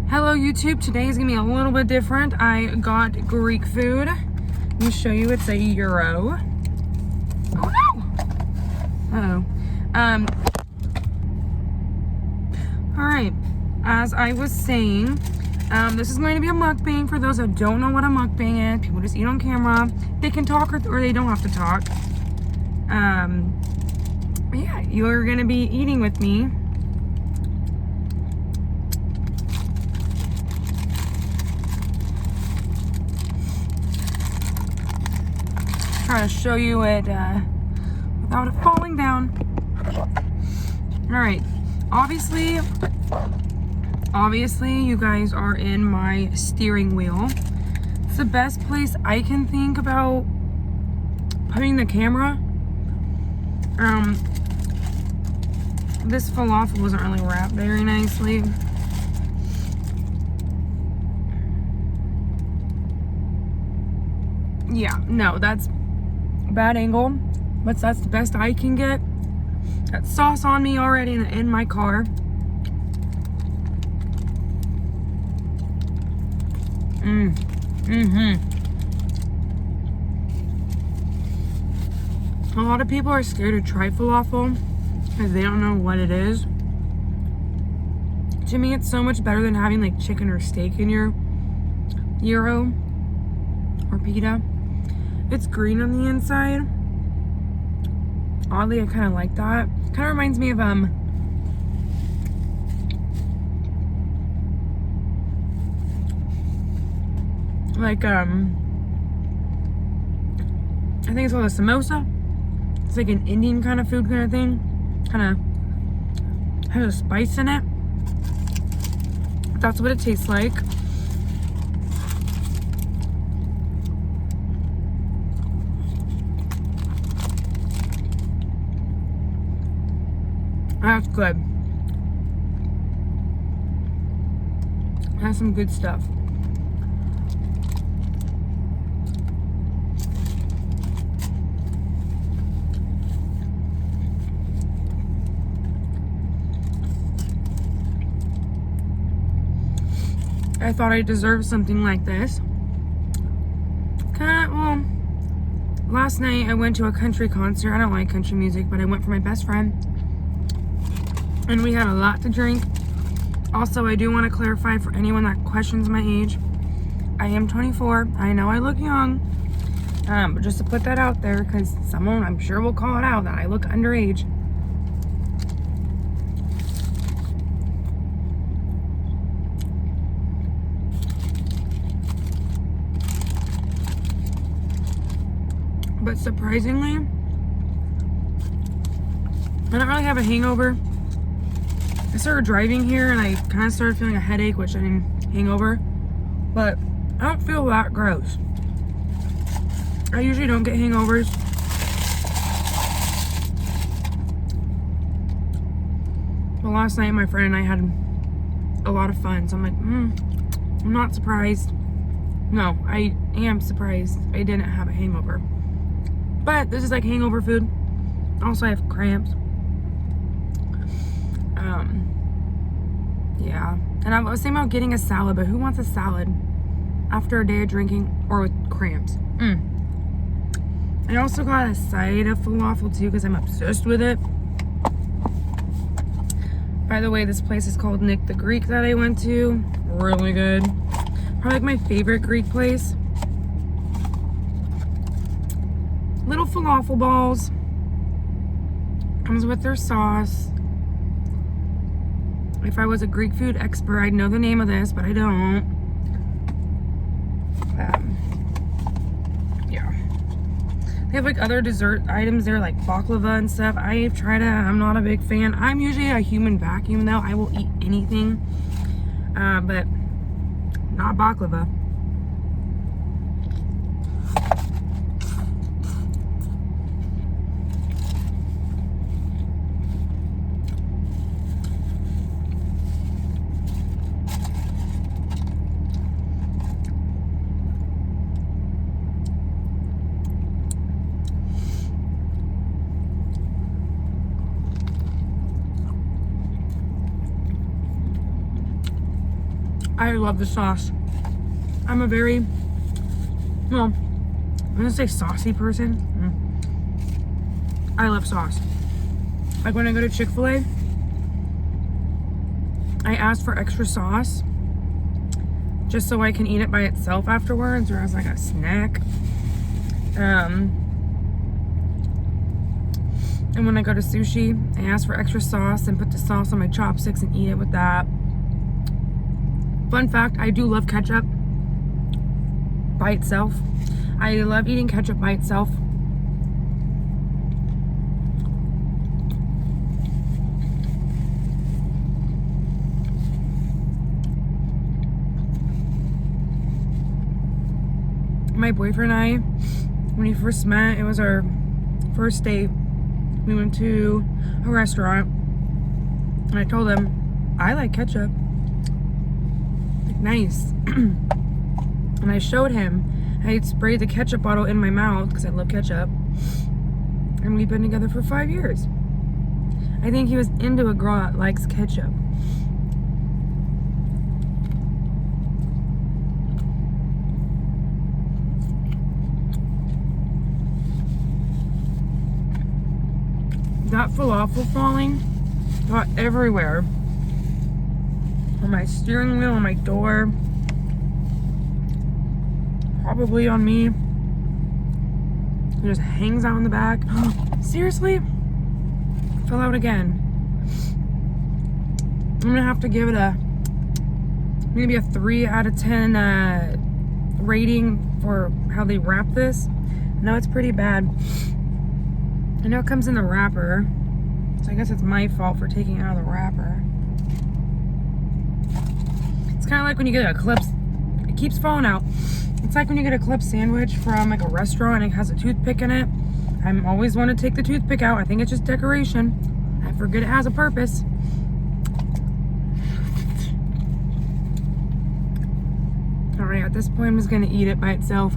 Hello YouTube, today is gonna be a little bit different. I got Greek food. Let me show you, it's a euro. Oh no! Uh-oh. Alright, as I was saying, this is going to be a mukbang for those that don't know what a mukbang is. People just eat on camera. They can talk or they don't have to talk. Yeah, you're gonna be eating with me. Try to show you it without it falling down. All right, obviously you guys are in my steering wheel. It's the best place I can think about putting the camera. This falafel wasn't really wrapped very nicely. Yeah, no, that's bad angle, but that's the best I can get. Got sauce on me already in my car. A lot of people are scared to try falafel because they don't know what it is. To me, it's so much better than having like chicken or steak in your gyro or pita. It's green on the inside. Oddly, I kind of like that. Kind of reminds me of I think it's called a samosa. It's like an Indian kind of food kind of thing. Kind of has a spice in it. That's what it tastes like. That's good. That's some good stuff. I thought I deserved something like this. Well, last night I went to a country concert. I don't like country music, but I went for my best friend. And we had a lot to drink. Also, I do want to clarify for anyone that questions my age. I am 24. I know I look young. But just to put that out there, because someone I'm sure will call it out that I look underage. But surprisingly, I don't really have a hangover. I started driving here and I kind of started feeling a headache, which I mean, hangover. But I don't feel that gross. I usually don't get hangovers. But last night, my friend and I had a lot of fun. So I'm like, I'm not surprised. No, I am surprised I didn't have a hangover. But this is like hangover food. Also, I have cramps. Yeah. And I was thinking about getting a salad, but who wants a salad after a day of drinking or with cramps? I also got a side of falafel too because I'm obsessed with it. By the way, this place is called Nick the Greek that I went to. Really good. Probably like my favorite Greek place. Little falafel balls. Comes with their sauce. If I was a Greek food expert, I'd know the name of this, but I don't. Yeah. They have like other dessert items there, like baklava and stuff. I've tried it. I'm not a big fan. I'm usually a human vacuum, though. I will eat anything, but not baklava. I love the sauce. I'm a very, well, I'm gonna say saucy person. I love sauce. Like when I go to Chick-fil-A, I ask for extra sauce just so I can eat it by itself afterwards or as like a snack. And when I go to sushi, I ask for extra sauce and put the sauce on my chopsticks and eat it with that. Fun fact, I do love ketchup by itself. I love eating ketchup by itself. My boyfriend and I, when we first met, it was our first date. We went to a restaurant and I told him, I like ketchup. Like, nice. And I showed him, I sprayed the ketchup bottle in my mouth because I love ketchup. And we've been together for 5 years. I think he was into a girl that likes ketchup. That falafel falling got everywhere. On my steering wheel, on my door. Probably on me. It just hangs out in the back. Seriously? Fell out again. I'm gonna have to give it maybe a 3 out of 10 rating for how they wrap this. No, it's pretty bad. I know it comes in the wrapper, so I guess it's my fault for taking it out of the wrapper. It's kind of like when you get a clip, it keeps falling out. It's like when you get a club sandwich from like a restaurant and it has a toothpick in it. I always want to take the toothpick out. I think it's just decoration. I forget it has a purpose. Alright, at this point I'm just going to eat it by itself.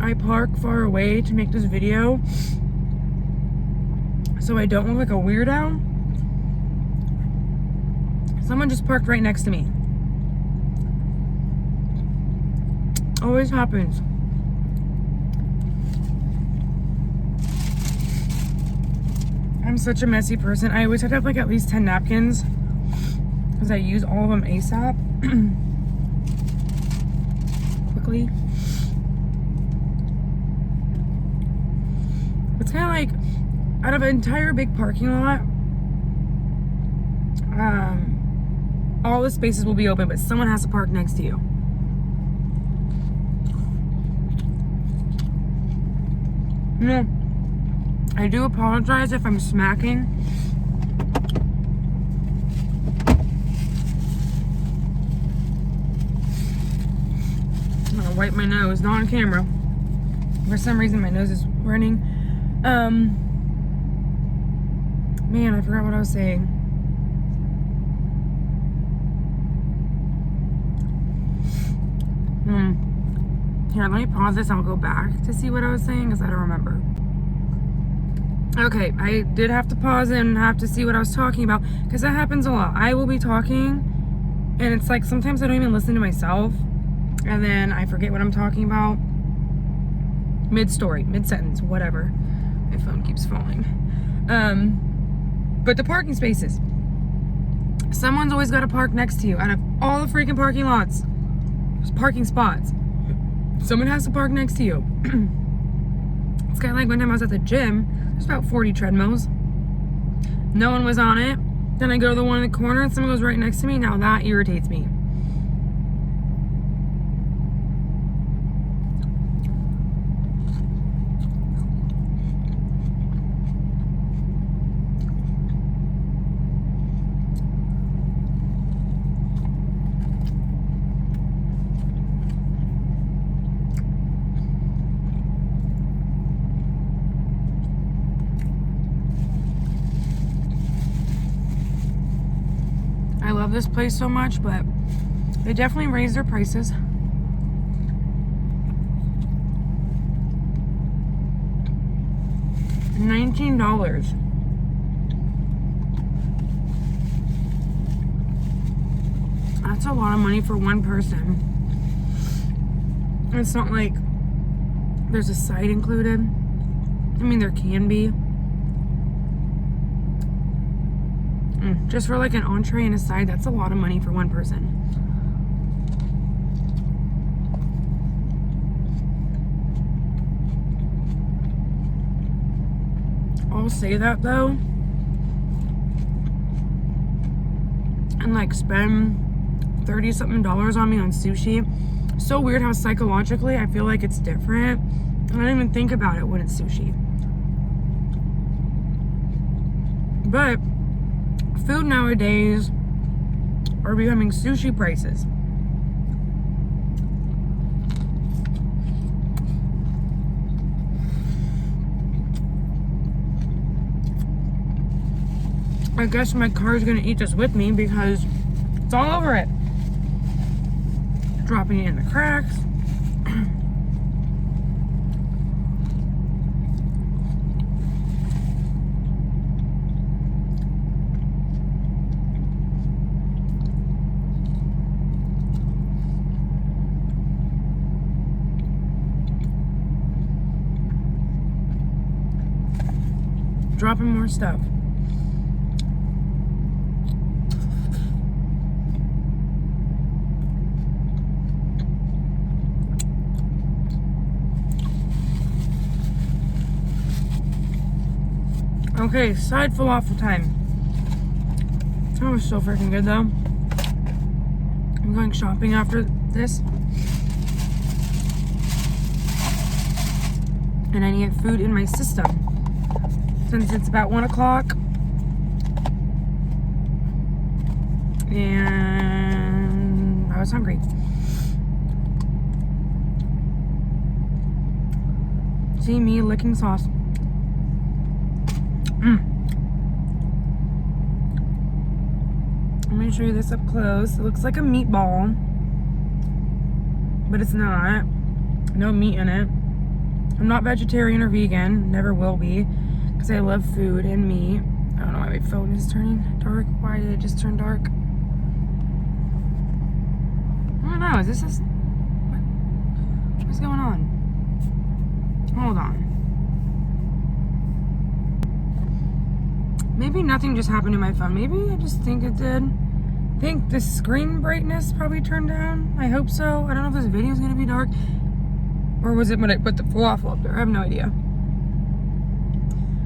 I park far away to make this video so I don't look like a weirdo. Someone just parked right next to me. Always happens. I'm such a messy person. I always have to have like at least 10 napkins because I use all of them ASAP. Quickly. It's kind of like out of an entire big parking lot, all the spaces will be open, but someone has to park next to you. No, I do apologize if I'm smacking. I'm gonna wipe my nose, not on camera. For some reason, my nose is running. Man, I forgot what I was saying. Here, let me pause this. I'll go back to see what I was saying because I don't remember. Okay, I did have to pause and have to see what I was talking about because that happens a lot. I will be talking and it's like sometimes I don't even listen to myself and then I forget what I'm talking about. Mid-story, mid-sentence, whatever. My phone keeps falling. But the parking spaces. Someone's always got to park next to you. Out of all the freaking parking lots, there's parking spots. Someone has to park next to you. It's kind of like one time I was at the gym. There's about 40 treadmills. No one was on it. Then I go to the one in the corner and someone goes right next to me. Now that irritates me. I love this place so much, but They definitely raised their prices. $19. That's a lot of money for one person. It's not like there's a side included. I mean, there can be. Just for like an entree and a side, that's a lot of money for one person. I'll say that though, and like spend $30 something on me on sushi. So weird how psychologically I feel like it's different. I don't even think about it when it's sushi. But food nowadays are becoming sushi prices. I guess my car is gonna eat this with me because it's all over it. Dropping it in the cracks. Dropping more stuff. Okay, side falafel time. That was so freaking good though. I'm going shopping after this. And I need food in my system. Since it's about 1 o'clock. And I was hungry. See me licking sauce. Let me show you this up close. It looks like a meatball, but it's not. No meat in it. I'm not vegetarian or vegan. Never will be, because I love food and meat. I don't know why my phone is turning dark. Why did it just turn dark? I don't know. Is this just... What's going on? Hold on. Maybe nothing just happened to my phone. Maybe I just think it did. I think the screen brightness probably turned down. I hope so. I don't know if this video is going to be dark. Or was it when I put the falafel up there? I have no idea.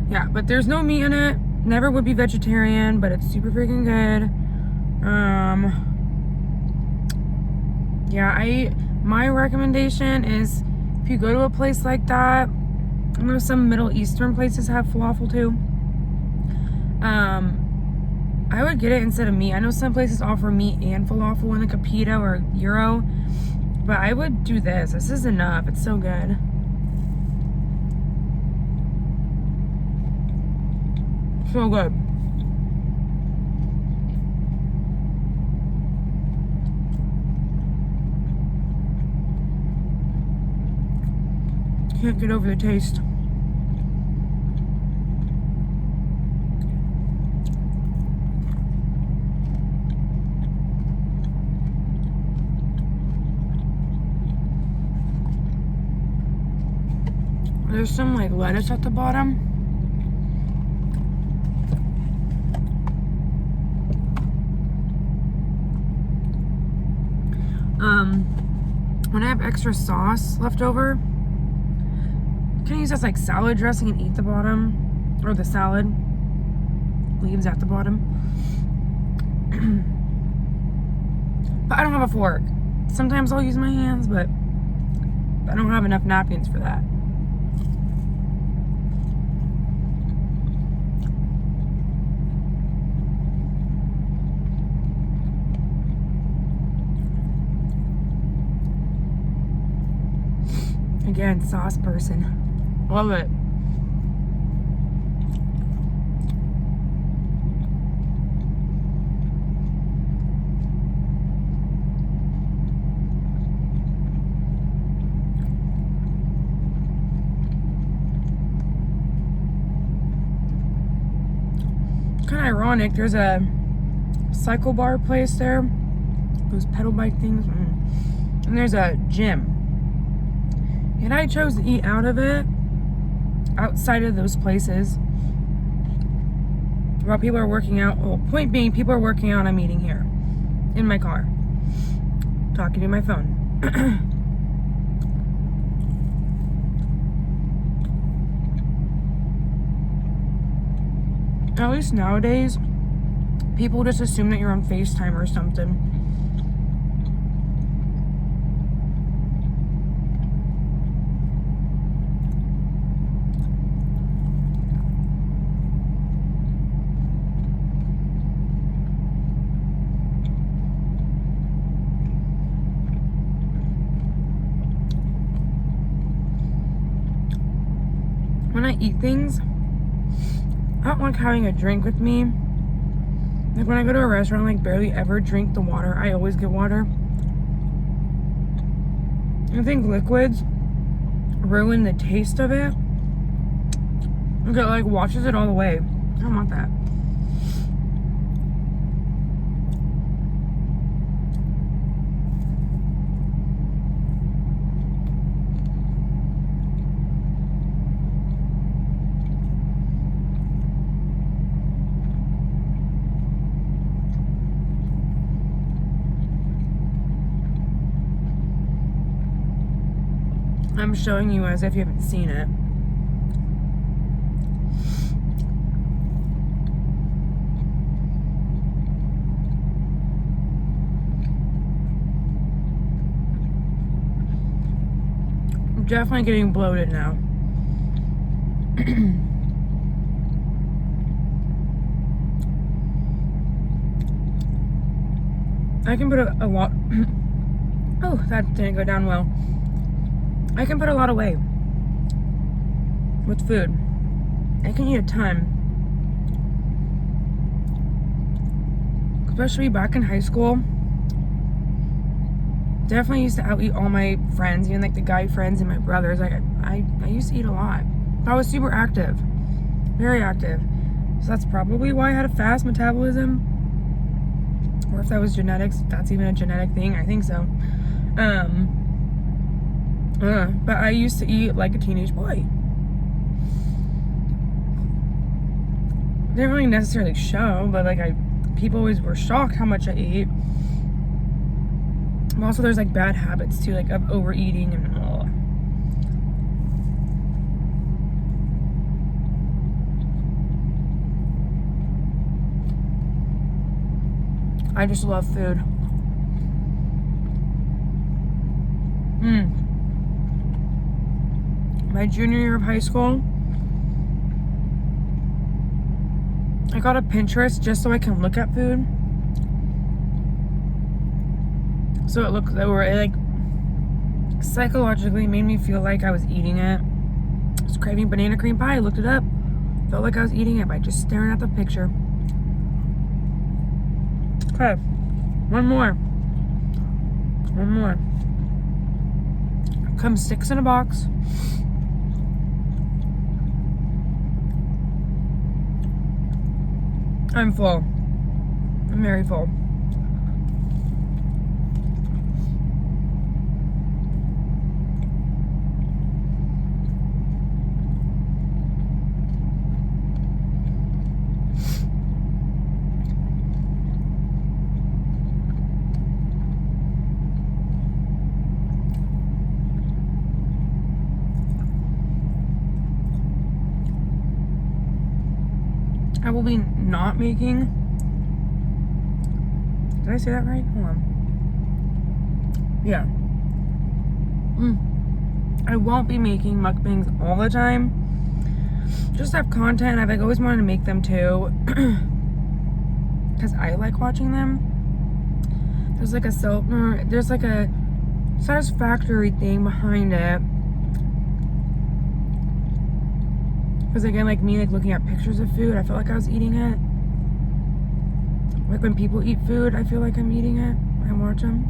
Yeah, but there's no meat in it. Never would be vegetarian, but it's super freaking good. Yeah, my recommendation is if you go to a place like that, I know some Middle Eastern places have falafel too. I would get it instead of meat. I know some places offer meat and falafel in like a pita or gyro, but I would do this. This is enough. It's so good. So good. Can't get over the taste. There's some like lettuce at the bottom. When I have extra sauce left over, you can use this like salad dressing and eat the bottom, or the salad leaves at the bottom. But I don't have a fork. Sometimes I'll use my hands, but I don't have enough napkins for that. Again, sauce person. Love it. of ironic. There's a cycle bar place there. Those pedal bike things. And there's a gym. And I chose to eat out of it. Outside of those places. While people are working out. Well, point being, people are working out. I'm eating here. In my car. Talking to my phone. At least nowadays, people just assume that you're on FaceTime or something. When I eat things, I don't like having a drink with me. Like when I go to a restaurant, I like barely ever drink the water. I always get water. I think liquids ruin the taste of it. It like washes it all away. I don't want that. I'm showing you as if you haven't seen it. I'm definitely getting bloated now. I can put a lot. Oh, that didn't go down well. I can put a lot away with food. I can eat a ton. Especially back in high school. Definitely used to out-eat all my friends, even like the guy friends and my brothers. Like I used to eat a lot. I was super active. Very active. So that's probably why I had a fast metabolism. Or if that was genetics, if that's even a genetic thing, I think so. But I used to eat like a teenage boy. Didn't really necessarily show, but like people always were shocked how much I ate. Also, there's like bad habits too, like of overeating and I just love food. My junior year of high school, I got a Pinterest just so I can look at food. So it like psychologically made me feel like I was eating it. I was craving banana cream pie. I looked it up. Felt like I was eating it by just staring at the picture. Okay, one more. Comes 6 in a box. I'm full. I'm very full. I will be not making. Did I say that right? Hold on. Yeah. I won't be making mukbangs all the time. Just have content. I've like always wanted to make them too. Because I like watching them. There's like a satisfactory thing behind it. Because again, like me, like looking at pictures of food, I felt like I was eating it. Like when people eat food, I feel like I'm eating it when I watch them.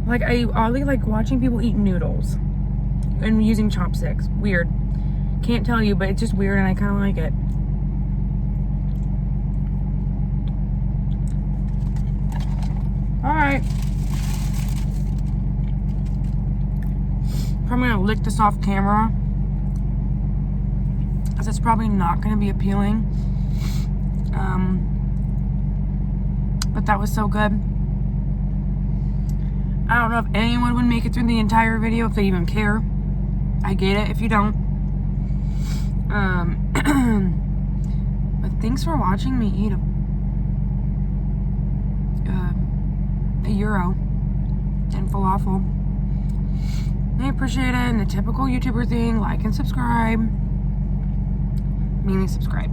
Like I oddly like watching people eat noodles and using chopsticks. Weird. Can't tell you, but it's just weird and I kind of like it. to lick this off camera, because it's probably not going to be appealing. But that was so good. I don't know if anyone would make it through the entire video, if they even care. I get it if you don't. But thanks for watching me eat a gyro and falafel. I appreciate it, and the typical YouTuber thing, like and subscribe. Mainly subscribe.